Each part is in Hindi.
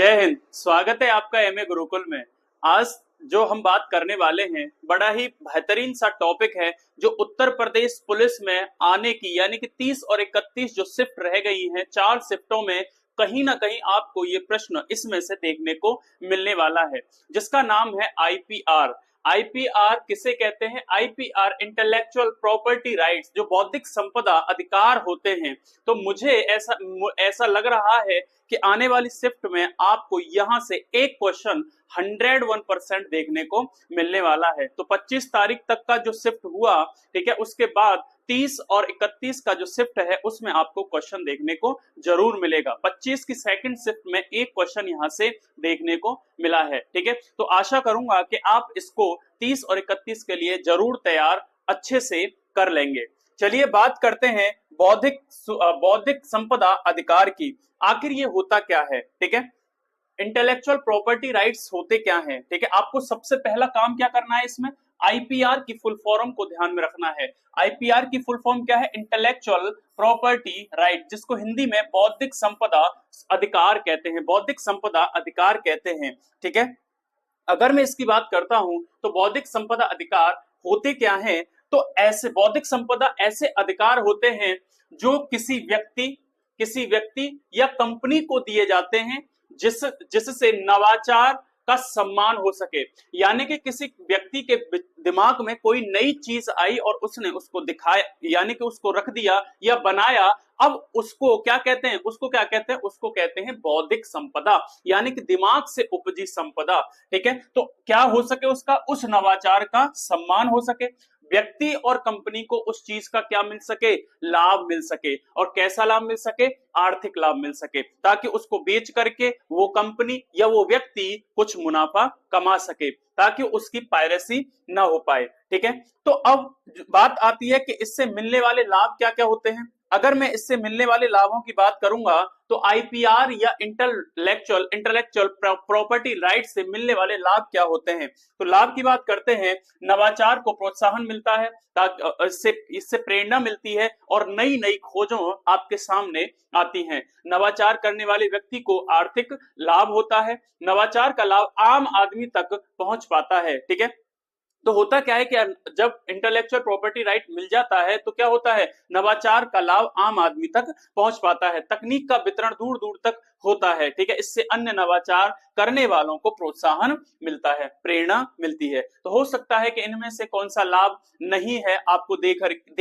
जय हिंद। स्वागत है आपका एमए गुरुकुल में। आज जो हम बात करने वाले हैं बड़ा ही बेहतरीन सा टॉपिक है, जो उत्तर प्रदेश पुलिस में आने की यानी कि 30 और 31 जो शिफ्ट रह गई हैं, 4 शिफ्टों में कहीं ना कहीं आपको ये प्रश्न इसमें से देखने को मिलने वाला है, जिसका नाम है आईपीआर। आईपीआर किसे कहते हैं? आईपीआर इंटेलेक्चुअल प्रॉपर्टी राइट्स, जो बौद्धिक संपदा अधिकार होते हैं। तो मुझे ऐसा लग रहा है कि आने वाली शिफ्ट में आपको यहां से एक क्वेश्चन 101% देखने को मिलने वाला है। तो 25 तारीख तक का जो शिफ्ट हुआ, ठीक है, उसके बाद 30 और 31 का जो शिफ्ट है उसमें आपको क्वेश्चन देखने को जरूर मिलेगा। 25 की सेकंड शिफ्ट में एक क्वेश्चन यहां से देखने को मिला है, ठीक है। तो आशा करूंगा कि आप इसको 30 और 31 के लिए जरूर तैयार अच्छे से कर लेंगे। चलिए बात करते हैं बौद्धिक संपदा अधिकार की। आखिर ये होता क्या है, ठीक है। इंटेलेक्चुअल प्रॉपर्टी राइट्स होते क्या हैं, ठीक है। आपको सबसे पहला काम क्या करना है इसमें? आईपीआर की फुल फॉर्म को ध्यान में रखना है। आईपीआर की फुल फॉर्म क्या है? इंटेलेक्चुअल प्रॉपर्टी राइट, जिसको हिंदी में बौद्धिक संपदा अधिकार कहते हैं। बौद्धिक संपदा अधिकार कहते हैं, ठीक है। अगर मैं इसकी बात करता हूं तो बौद्धिक संपदा अधिकार होते क्या हैं? तो ऐसे बौद्धिक संपदा ऐसे अधिकार होते हैं जो किसी व्यक्ति या कंपनी को दिए जाते हैं जिससे नवाचार का सम्मान हो सके। यानी कि किसी व्यक्ति के दिमाग में कोई नई चीज आई और उसने उसको दिखाया, यानी कि उसको रख दिया या बनाया। अब उसको क्या कहते हैं? उसको कहते हैं बौद्धिक संपदा, यानी कि दिमाग से उपजी संपदा, ठीक है। तो क्या हो सके? उसका उस नवाचार का सम्मान हो सके, व्यक्ति और कंपनी को उस चीज का क्या मिल सके? लाभ मिल सके। और कैसा लाभ मिल सके? आर्थिक लाभ मिल सके, ताकि उसको बेच करके वो कंपनी या वो व्यक्ति कुछ मुनाफा कमा सके, ताकि उसकी पायरेसी ना हो पाए, ठीक है। तो अब बात आती है कि इससे मिलने वाले लाभ क्या क्या होते हैं। अगर मैं इससे मिलने वाले लाभों की बात करूंगा तो आईपीआर या इंटेलेक्चुअल प्रॉपर्टी राइट से मिलने वाले लाभ क्या होते हैं। तो लाभ की बात करते हैं, नवाचार को प्रोत्साहन मिलता है, ताकि इससे प्रेरणा मिलती है और नई नई खोजों आपके सामने आती हैं। नवाचार करने वाले व्यक्ति को आर्थिक लाभ होता है। नवाचार का लाभ आम आदमी तक पहुंच पाता है, ठीक है। तो होता क्या है कि जब इंटेलेक्चुअल प्रॉपर्टी राइट मिल जाता है तो क्या होता है? नवाचार का लाभ आम आदमी तक पहुंच पाता है, तकनीक का वितरण दूर दूर तक होता है, ठीक है। इससे अन्य नवाचार करने वालों को प्रोत्साहन मिलता है, प्रेरणा मिलती है। तो हो सकता है कि इनमें से कौन सा लाभ नहीं है, आपको दे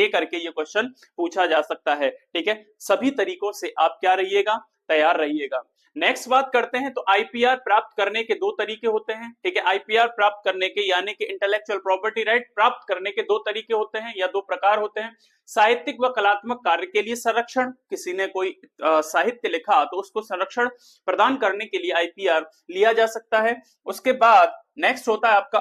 करके ये क्वेश्चन पूछा जा सकता है, ठीक है। सभी तरीकों से आप क्या रहिएगा? तैयार रहिएगा। नेक्स्ट बात करते हैं, तो आईपीआर प्राप्त करने के दो तरीके होते हैं, ठीक है। आईपीआर प्राप्त करने के यानी कि इंटेलेक्चुअल प्रॉपर्टी राइट प्राप्त करने के दो तरीके होते हैं या दो प्रकार होते हैं। साहित्यिक व कलात्मक कार्य के लिए संरक्षण, किसी ने कोई साहित्य लिखा तो उसको संरक्षण प्रदान करने के लिए आईपीआर लिया जा सकता है। उसके बाद नेक्स्ट होता है आपका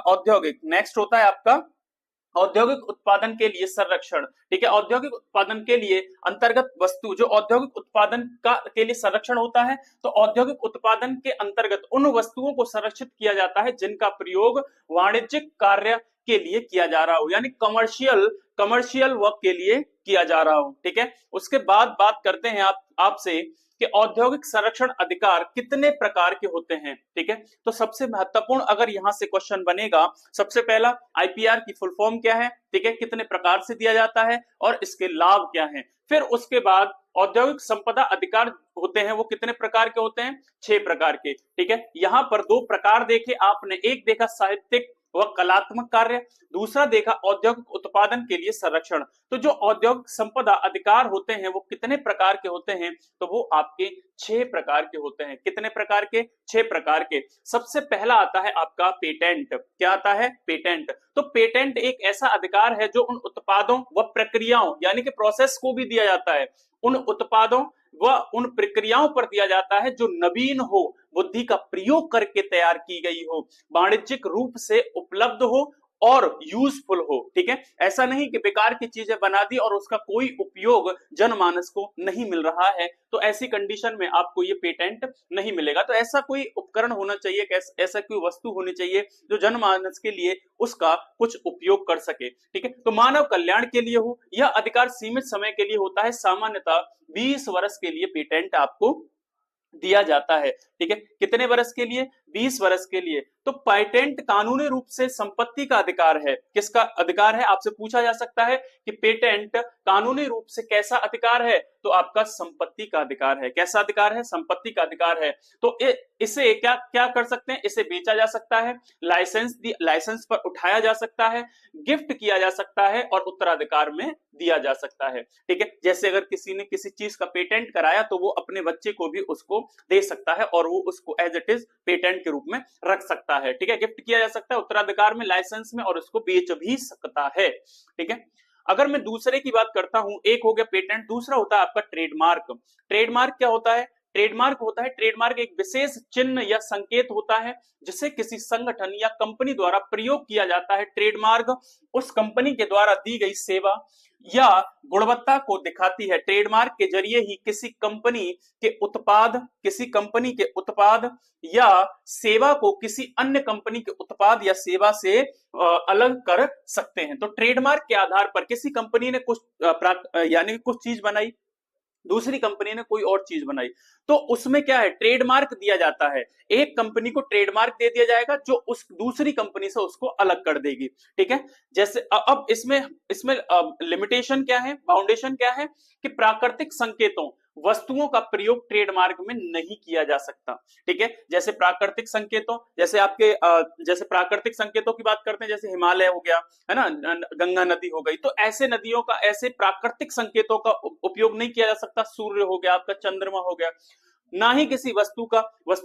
औद्योगिक उत्पादन के लिए संरक्षण, ठीक है। औद्योगिक उत्पादन के लिए अंतर्गत वस्तु, जो औद्योगिक उत्पादन का के लिए संरक्षण होता है, तो औद्योगिक उत्पादन के अंतर्गत उन वस्तुओं को संरक्षित किया जाता है जिनका प्रयोग वाणिज्यिक कार्य के लिए किया जा रहा हो, यानी कमर्शियल वर्क के लिए किया जा रहा हो, ठीक है। उसके बाद बात करते हैं आपसे कि औद्योगिक संरक्षण अधिकार कितने प्रकार के होते हैं, ठीक है। तो सबसे महत्वपूर्ण अगर यहां से क्वेश्चन बनेगा, सबसे पहला आईपीआर की फुल फॉर्म क्या है, ठीक है, कितने प्रकार से दिया जाता है और इसके लाभ क्या हैं। फिर उसके बाद औद्योगिक संपदा अधिकार होते हैं, वो कितने प्रकार के होते हैं? 6 प्रकार के, ठीक है। यहां पर 2 प्रकार देखे आपने, एक देखा साहित्यिक व कलात्मक कार्य, दूसरा देखा औद्योगिक उत्पादन के लिए संरक्षण। तो जो औद्योगिक संपदा अधिकार होते हैं वो कितने प्रकार के होते हैं? तो वो आपके 6 प्रकार के होते हैं। कितने प्रकार के? 6 प्रकार के। सबसे पहला आता है आपका पेटेंट। क्या आता है? पेटेंट। तो पेटेंट एक ऐसा अधिकार है जो उन उत्पादों व प्रक्रियाओं यानी कि प्रोसेस को भी दिया जाता है, उन उत्पादों व उन प्रक्रियाओं पर दिया जाता है जो नवीन हो, बुद्धि का प्रयोग करके तैयार की गई हो, वाणिज्यिक रूप से उपलब्ध हो और यूजफुल हो, ठीक है। ऐसा नहीं कि बेकार की चीजें बना दी और उसका कोई उपयोग जनमानस को नहीं मिल रहा है, तो ऐसी कंडीशन में आपको ये पेटेंट नहीं मिलेगा। तो ऐसा कोई उपकरण होना चाहिए, ऐसा कोई वस्तु होनी चाहिए जो जनमानस के लिए उसका कुछ उपयोग कर सके, ठीक है। तो मानव कल्याण के लिए हो, यह अधिकार सीमित समय के लिए होता है, सामान्यतः 20 वर्ष के लिए पेटेंट आपको दिया जाता है। ठीक है, कितने वर्ष के लिए? 20 वर्ष के लिए। तो पेटेंट कानूनी रूप से संपत्ति का अधिकार है। किसका अधिकार है? आपसे पूछा जा सकता है कि पेटेंट कानूनी रूप से कैसा अधिकार है, तो आपका संपत्ति का अधिकार है। कैसा अधिकार है? संपत्ति का अधिकार है। तो इसे क्या क्या कर सकते हैं? इसे बेचा जा सकता है, लाइसेंस पर उठाया जा सकता है, गिफ्ट किया जा सकता है और उत्तराधिकार में दिया जा सकता है। ठीक है, जैसे अगर किसी ने किसी चीज का पेटेंट कराया तो वो अपने बच्चे को भी उसको दे सकता है और वो उसको एज इट इज पेटेंट के रूप में रख सकता है। ठीक है, गिफ्ट किया जा सकता है उत्तराधिकार में, लाइसेंस में, और उसको बेच भी सकता है। ठीक है, अगर मैं दूसरे की बात करता हूं, एक हो गया पेटेंट, दूसरा होता है आपका ट्रेडमार्क। ट्रेडमार्क क्या होता है? ट्रेडमार्क एक विशेष चिन्ह या संकेत होता है जिसे किसी संगठन या कंपनी द्वारा प्रयोग किया जाता है। ट्रेडमार्क उस कंपनी के द्वारा दी गई सेवा या गुणवत्ता को दिखाती है। ट्रेडमार्क के जरिए ही किसी कंपनी के उत्पाद या सेवा को किसी अन्य कंपनी के उत्पाद या सेवा से अलग कर सकते हैं। तो ट्रेडमार्क के आधार पर किसी कंपनी ने कुछ चीज बनाई, दूसरी कंपनी ने कोई और चीज बनाई, तो उसमें क्या है? ट्रेडमार्क दिया जाता है। एक कंपनी को ट्रेडमार्क दे दिया जाएगा जो उस दूसरी कंपनी से उसको अलग कर देगी। ठीक है, जैसे अब इसमें इसमें लिमिटेशन क्या है, बाउंडेशन क्या है कि प्राकृतिक संकेतों, वस्तुओं का प्रयोग ट्रेडमार्क में नहीं किया जा सकता। ठीक है, जैसे प्राकृतिक संकेतों, जैसे प्राकृतिक संकेतों की बात करते हैं, जैसे हिमालय हो गया, है ना, गंगा नदी हो गई, तो ऐसे प्राकृतिक संकेतों का उपयोग नहीं किया जा सकता। सूर्य हो गया, आपका चंद्रमा हो गया, ना ही किसी वस्तु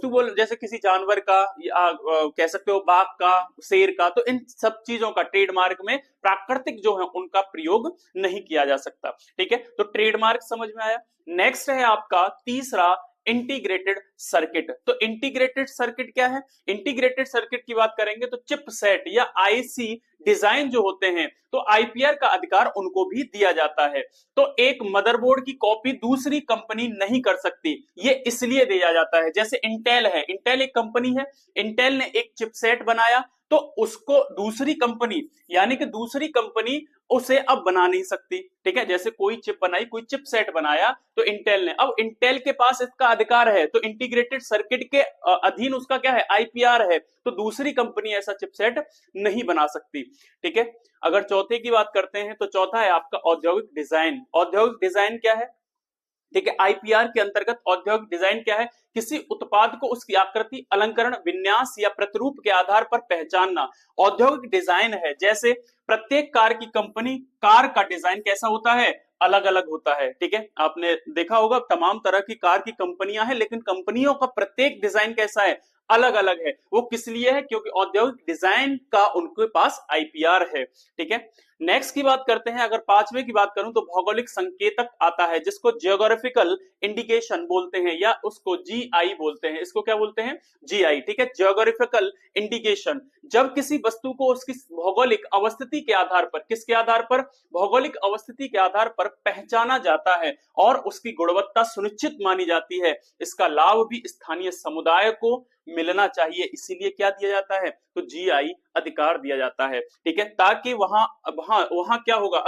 बोल, जैसे किसी जानवर का या कह सकते हो बाघ का, शेर का, तो इन सब चीजों का ट्रेडमार्क में प्राकृतिक जो है उनका प्रयोग नहीं किया जा सकता। ठीक है, तो ट्रेडमार्क समझ में आया। नेक्स्ट है आपका तीसरा, इंटीग्रेटेड सर्किट। तो इंटीग्रेटेड सर्किट क्या है? इंटीग्रेटेड सर्किट की बात करेंगे तो चिपसेट या आईसी डिजाइन जो होते हैं, तो आईपीआर का अधिकार उनको भी दिया जाता है। तो एक मदरबोर्ड की कॉपी दूसरी कंपनी नहीं कर सकती, ये इसलिए दिया जाता है। जैसे इंटेल है, इंटेल एक कंपनी है, इंटेल ने एक चिपसेट बनाया, तो उसको दूसरी कंपनी, यानी कि दूसरी कंपनी उसे अब बना नहीं सकती। ठीक है, जैसे कोई चिप बनाई, कोई चिपसेट बनाया, तो इंटेल ने, अब इंटेल के पास इसका अधिकार है, तो इंटीग्रेटेड सर्किट के अधीन उसका क्या है? आईपीआर है, तो दूसरी कंपनी ऐसा चिपसेट नहीं बना सकती। ठीक है, अगर चौथे की बात करते हैं तो चौथा है आपका औद्योगिक डिजाइन। औद्योगिक डिजाइन क्या है? ठीक है, आईपीआर के अंतर्गत औद्योगिक डिजाइन क्या है? किसी उत्पाद को उसकी आकृति, अलंकरण, विन्यास या प्रतिरूप के आधार पर पहचानना औद्योगिक डिजाइन है। जैसे प्रत्येक कार का डिजाइन कैसा होता है? अलग अलग होता है। ठीक है, आपने देखा होगा तमाम तरह की कार की कंपनियां हैं, लेकिन कंपनियों का प्रत्येक डिजाइन कैसा है? अलग अलग है। वो किस लिए है? क्योंकि औद्योगिक डिजाइन का उनके पास आईपीआर है। ठीक है, नेक्स्ट की बात करते हैं, अगर पांचवें की बात करूं तो भौगोलिक संकेतक आता है, जिसको जियोग्राफिकल इंडिकेशन बोलते हैं या उसको जीआई बोलते हैं। इसको क्या बोलते हैं? जीआई। ठीक है, जियोग्राफिकल इंडिकेशन, जब किसी वस्तु को उसकी भौगोलिक अवस्थिति के आधार पर, किसके आधार पर? भौगोलिक अवस्थिति के आधार पर पहचाना जाता है और उसकी गुणवत्ता सुनिश्चित मानी जाती है। इसका लाभ भी स्थानीय समुदाय को मिलना चाहिए, इसीलिए क्या दिया जाता है? तो जीआई अधिकार दिया जाता है। ठीक है, ताकि वहां क्या होगा,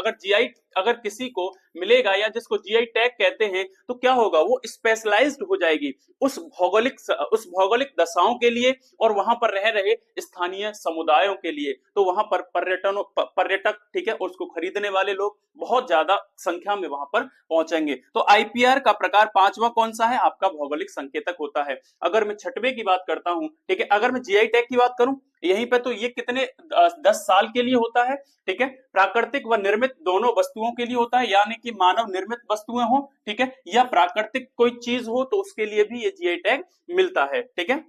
अगर किसी को मिलेगा या जिसको जीआई टैग कहते हैं, तो क्या होगा? वो स्पेशलाइज्ड हो जाएगी उस भौगोलिक दशाओं के लिए और वहां पर रह रहे स्थानीय समुदायों के लिए। तो वहां पर पर्यटक, ठीक है, और उसको खरीदने वाले लोग बहुत ज्यादा संख्या में वहां पर पहुंचेंगे। तो आईपीआर का प्रकार पांचवा कौन सा है? आपका भौगोलिक संकेतक होता है। अगर मैं छठवें की बात करता हूं, ठीक है, अगर मैं जीआई टैग की बात करूं यहीं पे, तो ये कितने 10 साल के लिए होता है। ठीक है, प्राकृतिक व निर्मित दोनों वस्तुओं के लिए होता है, यानी कि मानव निर्मित वस्तुएं हो, ठीक है, या प्राकृतिक कोई चीज हो, तो उसके लिए भी ये जीआई टैग मिलता है। ठीक है,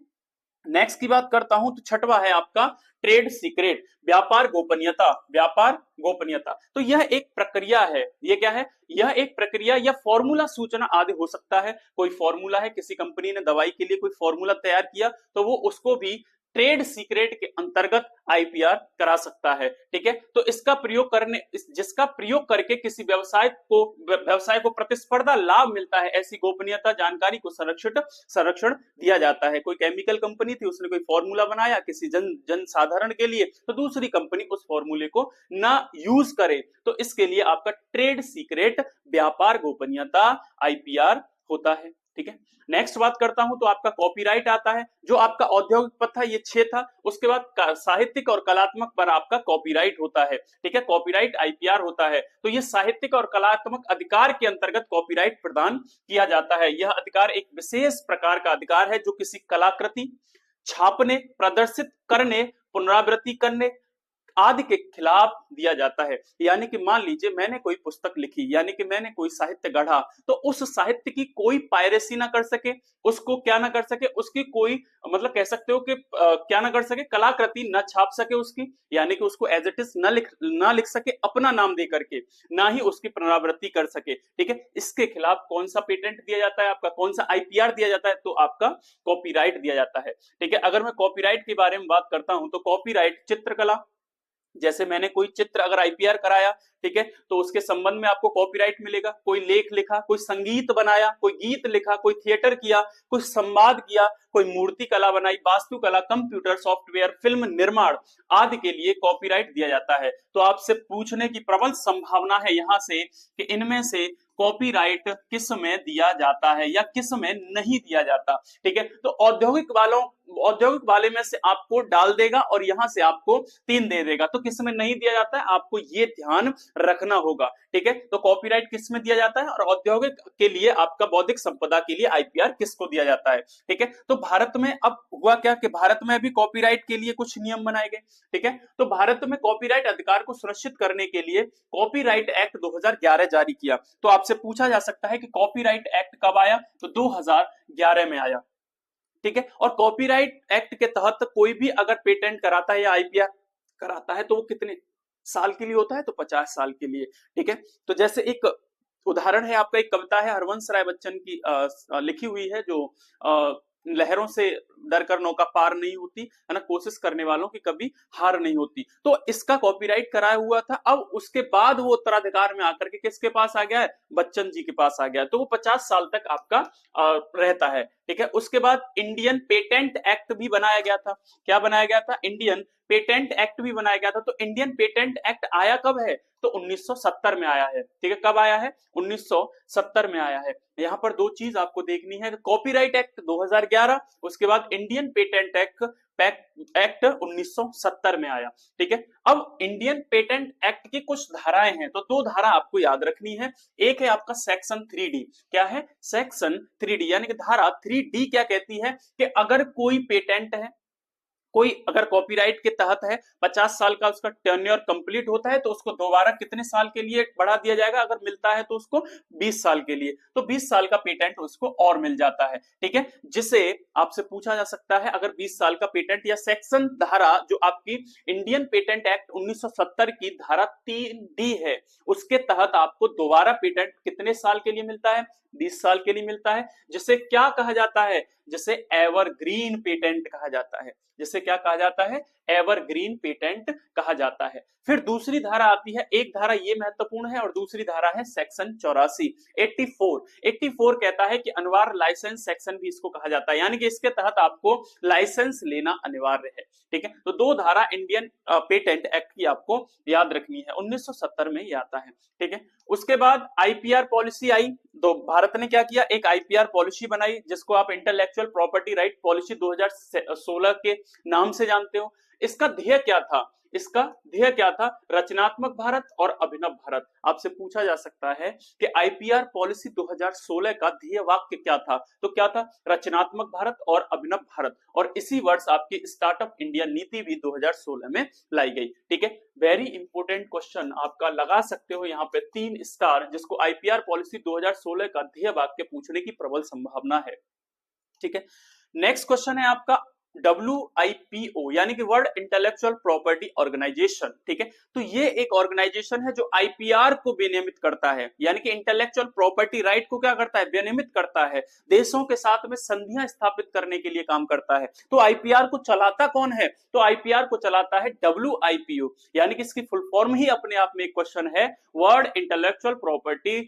नेक्स्ट की बात करता हूं तो छठवा है आपका ट्रेड सीक्रेट, व्यापार गोपनीयता। तो यह एक प्रक्रिया है। ये क्या है? यह एक प्रक्रिया या फॉर्मूला, सूचना आदि हो सकता है। कोई फॉर्मूला है, किसी कंपनी ने दवाई के लिए कोई फॉर्मूला तैयार किया, तो वो उसको भी ट्रेड सीक्रेट के अंतर्गत आईपीआर करा सकता है। ठीक है, तो जिसका प्रयोग करके किसी व्यवसाय को प्रतिस्पर्धा लाभ मिलता है, ऐसी गोपनीयता जानकारी को संरक्षण दिया जाता है। कोई केमिकल कंपनी थी, उसने कोई फॉर्मूला बनाया किसी जन साधारण के लिए, तो दूसरी कंपनी उस फॉर्मूले को ना यूज करे, तो इसके लिए आपका ट्रेड सीक्रेट, व्यापार गोपनीयता आईपीआर होता है। ठीक है। नेक्स्ट बात करता हूं तो आपका कॉपीराइट आता है, जो आपका औद्योगिक पद था ये 6 था। उसके बाद साहित्यिक और कलात्मक पर आपका कॉपीराइट होता है, ठीक है, कॉपीराइट आईपीआर होता है। तो ये साहित्यिक और कलात्मक अधिकार के अंतर्गत कॉपीराइट प्रदान किया जाता है। यह अधिकार एक विशेष प्रकार का अधिकार है जो किसी कलाकृति छापने, प्रदर्शित करने, पुनरावृत्ति करने आदि के खिलाफ दिया जाता है। यानी कि मान लीजिए मैंने कोई पुस्तक लिखी, यानी कि मैंने कोई साहित्य गढ़ा, तो उस साहित्य की कोई पायरेसी ना कर सके, उसको क्या ना कर सके, उसकी कोई मतलब कह सकते हो कि क्या ना कर सके, कलाकृति ना छाप सके उसकी, यानी कि उसको एज इट इज ना लिख सके अपना नाम दे करके, ना ही उसकी पुनरावृत्ति कर सके, ठीक है। इसके खिलाफ कौन सा पेटेंट दिया जाता है आपका, कौन सा आईपीआर दिया जाता है, तो आपका कॉपीराइट दिया जाता है, ठीक है। अगर मैं कॉपीराइट के बारे में बात करता हूं तो कॉपीराइट चित्रकला, जैसे मैंने कोई चित्र अगर आईपीआर कराया, ठीक है, तो उसके संबंध में आपको कॉपीराइट मिलेगा। कोई लेख लिखा, कोई संगीत बनाया, कोई गीत लिखा, कोई थिएटर किया, कोई संवाद किया, कोई मूर्ति कला बनाई, वास्तुकला, कंप्यूटर सॉफ्टवेयर, फिल्म निर्माण आदि के लिए कॉपीराइट दिया जाता है। तो आपसे पूछने की प्रबल संभावना है यहां से कि इनमें से कॉपीराइट किस में दिया जाता है या किस में नहीं दिया जाता, ठीक है। तो औद्योगिक वाले में से आपको डाल देगा और यहां से आपको 3 दे देगा, तो किस में नहीं दिया जाता है आपको ये ध्यान रखना होगा, ठीक है। तो कॉपीराइट किस में दिया जाता है और औद्योगिक के लिए आपका बौद्धिक संपदा के लिए आईपीआर किसको दिया जाता है, ठीक है। तो भारत में अब हुआ क्या कि भारत में भी कॉपीराइट के लिए कुछ नियम बनाए गए, ठीक है। तो भारत में कॉपीराइट अधिकार को सुनिश्चित करने के लिए कॉपीराइट एक्ट 2011 जारी किया। तो आपसे पूछा जा सकता है कि कॉपीराइट एक्ट कब आया, तो 2011 में आया, ठीक है। और कॉपीराइट एक्ट के तहत कोई भी अगर पेटेंट कराता है या आईपीआर कराता है तो वो कितने साल के लिए होता है, तो 50 साल के लिए, ठीक है। तो जैसे एक उदाहरण है आपका, एक कविता है हरवंश राय बच्चन की लिखी हुई है, जो लहरों से डर कर नौका पार नहीं होती है ना, कोशिश करने वालों की कभी हार नहीं होती। तो इसका कॉपीराइट कराया हुआ था। अब उसके बाद वो उत्तराधिकार में आकर के किसके पास आ गया है, बच्चन जी के पास आ गया, तो वो 50 साल तक आपका रहता है, ठीक है। उसके बाद इंडियन पेटेंट एक्ट भी बनाया गया था। क्या बनाया गया था, इंडियन पेटेंट एक्ट भी बनाया गया था। तो इंडियन पेटेंट एक्ट आया कब है, तो 1970 में आया है, ठीक है। कब आया है, 1970 में आया है। यहां पर 2 चीज आपको देखनी है, कॉपीराइट एक्ट 2011, उसके बाद इंडियन पेटेंट एक्ट 1970 में आया, ठीक है। अब इंडियन पेटेंट एक्ट की कुछ धाराएं हैं, तो 2 धारा आपको याद रखनी है। एक है आपका सेक्शन 3D। क्या है, सेक्शन 3D यानी कि धारा 3D क्या कहती है कि अगर कोई पेटेंट है, कोई अगर कॉपीराइट के तहत है, 50 साल का उसका टेन्योर कंप्लीट होता है, तो उसको दोबारा कितने साल के लिए बढ़ा दिया जाएगा, अगर मिलता है तो उसको 20 साल के लिए, तो 20 साल का पेटेंट उसको और मिल जाता है, ठीक है। जिसे आपसे पूछा जा सकता है अगर 20 साल का पेटेंट या सेक्शन धारा जो आपकी इंडियन पेटेंट एक्ट 1970 की धारा 3D है, उसके तहत आपको दोबारा पेटेंट कितने साल के लिए मिलता है, 20 साल के लिए मिलता है, जिसे क्या कहा जाता है, जिसे एवरग्रीन पेटेंट कहा जाता है, जिसे क्या कहा जाता है, एवरग्रीन पेटेंट कहा जाता है। फिर दूसरी धारा आती है, एक धारा ये महत्वपूर्ण है और दूसरी धारा है सेक्शन 84, 84 कहता है कि अनिवार्य लाइसेंस सेक्शन भी इसको कहा जाता है, यानी कि इसके तहत आपको लाइसेंस लेना अनिवार्य है, ठीक है। तो 2 धारा इंडियन पेटेंट एक्ट की आपको याद रखनी है, 1970 में ये आता है, ठीक है। उसके बाद आईपीआर पॉलिसी आई, तो भारत ने क्या किया, एक आईपीआर पॉलिसी बनाई जिसको आप इंटेलेक्चुअल प्रॉपर्टी राइट पॉलिसी 2016 के नाम से जानते हो। इसका ध्येय क्या था, इसका ध्येय क्या था, रचनात्मक भारत और अभिनव भारत। आपसे पूछा जा सकता है कि आईपीआर पॉलिसी 2016 का ध्येय वाक्य क्या था, तो क्या था, रचनात्मक भारत और अभिनव भारत। और इसी वर्ष आपकी स्टार्टअप इंडिया नीति भी 2016 में लाई गई, ठीक है। वेरी इंपोर्टेंट क्वेश्चन आपका लगा सकते हो यहाँ पे 3 स्टार, जिसको आईपीआर पॉलिसी 2016 का ध्येय वाक्य पूछने की प्रबल संभावना है, ठीक है। नेक्स्ट क्वेश्चन है आपका WIPO यानी कि वर्ल्ड इंटेलेक्चुअल प्रॉपर्टी ऑर्गेनाइजेशन, ठीक है। तो ये एक ऑर्गेनाइजेशन है जो आईपीआर को विनियमित करता है, यानी कि इंटेलेक्चुअल प्रॉपर्टी राइट को क्या करता है, विनियमित करता है, देशों के साथ में संधियां स्थापित करने के लिए काम करता है। तो आईपीआर को चलाता कौन है, तो आईपीआर को चलाता है WIPO, यानी कि इसकी फुल फॉर्म ही अपने आप में एक क्वेश्चन है, वर्ल्ड इंटेलेक्चुअल प्रॉपर्टी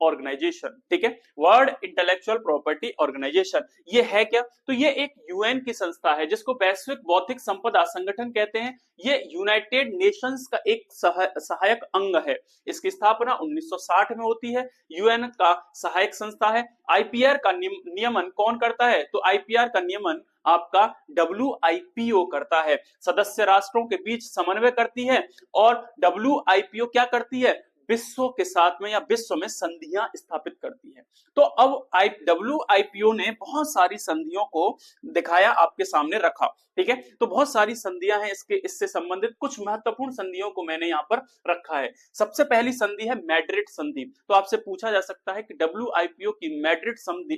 ऑर्गेनाइजेशन, ठीक है, वर्ल्ड इंटेलेक्चुअल प्रॉपर्टी ऑर्गेनाइजेशन। ये है क्या? तो ये एक यूएन की संस्था है जिसको वैश्विक बौद्धिक संपदा संगठन कहते हैं। ये यूनाइटेड नेशंस का एक सहायक अंग है। इसकी स्थापना 1960 में होती है। यूएन का सहायक संस्था है। आईपीआर का नियमन कौन करता है? तो आईपीआर का नियमन आपका WIPO करता है, सदस्य राष्ट्रों के बीच समन्वय करती है। और WIPO क्या करती है? विश्व के साथ में या विश्व में संधियां स्थापित करती है। तो अब WIPO ने बहुत सारी संधियों को दिखाया, आपके सामने रखा, ठीक है। तो बहुत सारी संधियां हैं इससे संबंधित कुछ महत्वपूर्ण संधियों को मैंने यहाँ पर रखा है। सबसे पहली संधि है मैड्रिड संधि। तो आपसे पूछा जा सकता है कि WIPO की मैड्रिड संधि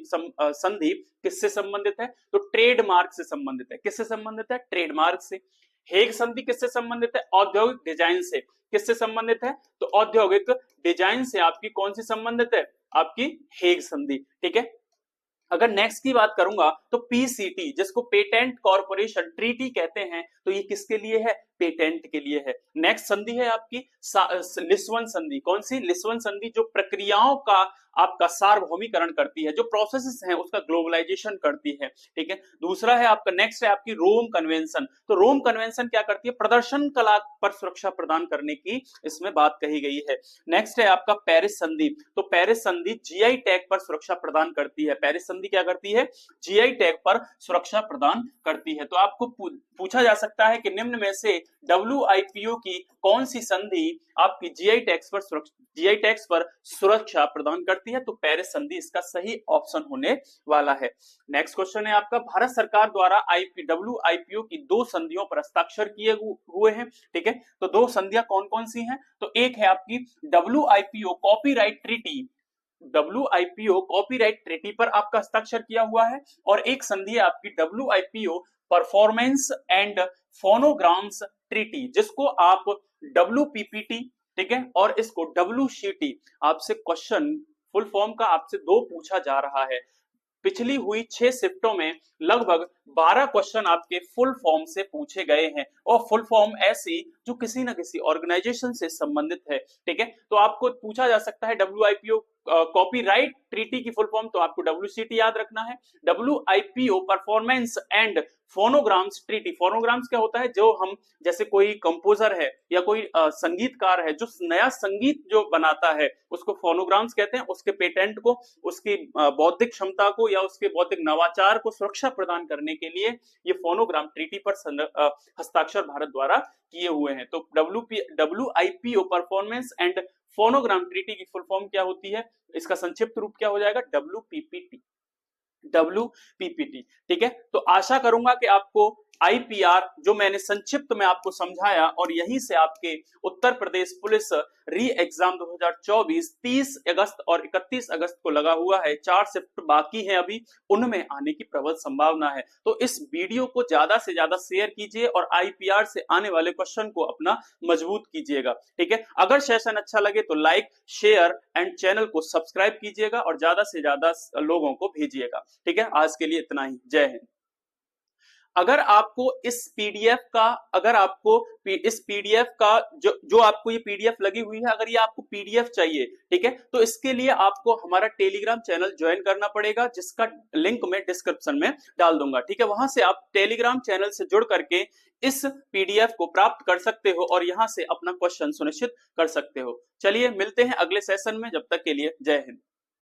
किससे संबंधित है? तो ट्रेडमार्क से संबंधित है। किससे संबंधित है? ट्रेडमार्क से। हेग संधि किससे संबंधित है? औद्योगिक डिजाइन से। किससे संबंधित है? तो औद्योगिक डिजाइन से आपकी कौन सी संबंधित है? आपकी हेग संधि, ठीक है। अगर नेक्स्ट की बात करूंगा तो PCT, जिसको पेटेंट कॉर्पोरेशन ट्रीटी कहते हैं, तो ये किसके लिए है? पेटेंट के लिए है। नेक्स्ट संधि है आपकी लिस्बन संधि। कौन सी? लिस्बन संधि, जो प्रक्रियाओं का आपका सार्वभौमिकरण करती है, जो प्रोसेसेस हैं उसका ग्लोबलाइजेशन करती है, ठीक है। दूसरा है आपका, नेक्स्ट है आपकी रोम कन्वेंशन। तो रोम कन्वेंशन क्या करती है? प्रदर्शन कला पर सुरक्षा प्रदान करने की इसमें बात कही गई है। नेक्स्ट है आपका पेरिस संधि। तो पेरिस संधि GI टैग पर सुरक्षा प्रदान करती है। पेरिस संधि क्या करती है? GI टैग पर सुरक्षा प्रदान करती है। तो आपको पूछा जा सकता है कि निम्न में से WIPO की कौन सी संधि आपकी GI टैग्स पर सुरक्षा प्रदान करती है? तो पेरिस संधि इसका सही ऑप्शन होने वाला है। नेक्स्ट क्वेश्चन है आपका, भारत सरकार द्वारा WIPO की दो संधियों पर हस्ताक्षर किए हुए हैं, ठीक है। तो दो संधियां कौन कौन सी हैं? तो एक है आपकी WIPO copyright treaty. WIPO copyright treaty पर आपका हस्ताक्षर किया हुआ है। और एक संधि है आपकी WIPO performance and phonograms treaty, जिसको आप WPPT, ठीक है, और इसको WCT। आपसे क्वेश्चन फुल फॉर्म का आपसे दो पूछा जा रहा है। पिछली हुई 6 शिफ्टों में लगभग 12 क्वेश्चन आपके फुल फॉर्म से पूछे गए हैं, और फुल फॉर्म ऐसी जो किसी न किसी ऑर्गेनाइजेशन से संबंधित है, ठीक है। तो आपको पूछा जा सकता है WIPO कॉपीराइट ट्रीटी की फुल फॉर्म, तो आपको WCT याद रखना है। WIPO performance and phonograms treaty. Phonograms क्या होता है? जो हम, जैसे कोई कंपोजर है या कोई संगीतकार है जो नया संगीत जो बनाता है, उसको फोनोग्राम्स कहते हैं। उसके पेटेंट को, उसकी बौद्धिक क्षमता को या उसके बौद्धिक नवाचार को सुरक्षा प्रदान करने के लिए ये फोनोग्राम ट्रीटी पर हस्ताक्षर भारत द्वारा किए हुए हैं। तो WIPO performance and phonogram treaty की फुल फॉर्म क्या होती है? इसका संक्षिप्त रूप क्या हो जाएगा? WPPT, ठीक है। तो आशा करूंगा कि आपको IPR जो मैंने संक्षिप्त में आपको समझाया, और यहीं से आपके उत्तर प्रदेश पुलिस री एग्जाम 2024 30 अगस्त और 31 अगस्त को लगा हुआ है। 4 शिफ्ट बाकी हैं अभी, उनमें आने की प्रबल संभावना है। तो इस वीडियो को ज्यादा से ज्यादा शेयर कीजिए और IPR से आने वाले क्वेश्चन को अपना मजबूत कीजिएगा, ठीक है। अगर सेशन अच्छा लगे तो लाइक, शेयर एंड चैनल को सब्सक्राइब कीजिएगा और ज्यादा से ज्यादा लोगों को भेजिएगा, ठीक है। आज के लिए इतना ही। जय हिंद। अगर आपको इस पीडीएफ का जो आपको ये पीडीएफ लगी हुई है, अगर ये आपको पीडीएफ चाहिए, ठीक है, तो इसके लिए आपको हमारा टेलीग्राम चैनल ज्वाइन करना पड़ेगा, जिसका लिंक मैं डिस्क्रिप्शन में डाल दूंगा, ठीक है। वहां से आप टेलीग्राम चैनल से जुड़ करके इस पीडीएफ को प्राप्त कर सकते हो और यहां से अपना क्वेश्चन सुनिश्चित कर सकते हो। चलिए मिलते हैं अगले सेशन में, जब तक के लिए जय हिंद।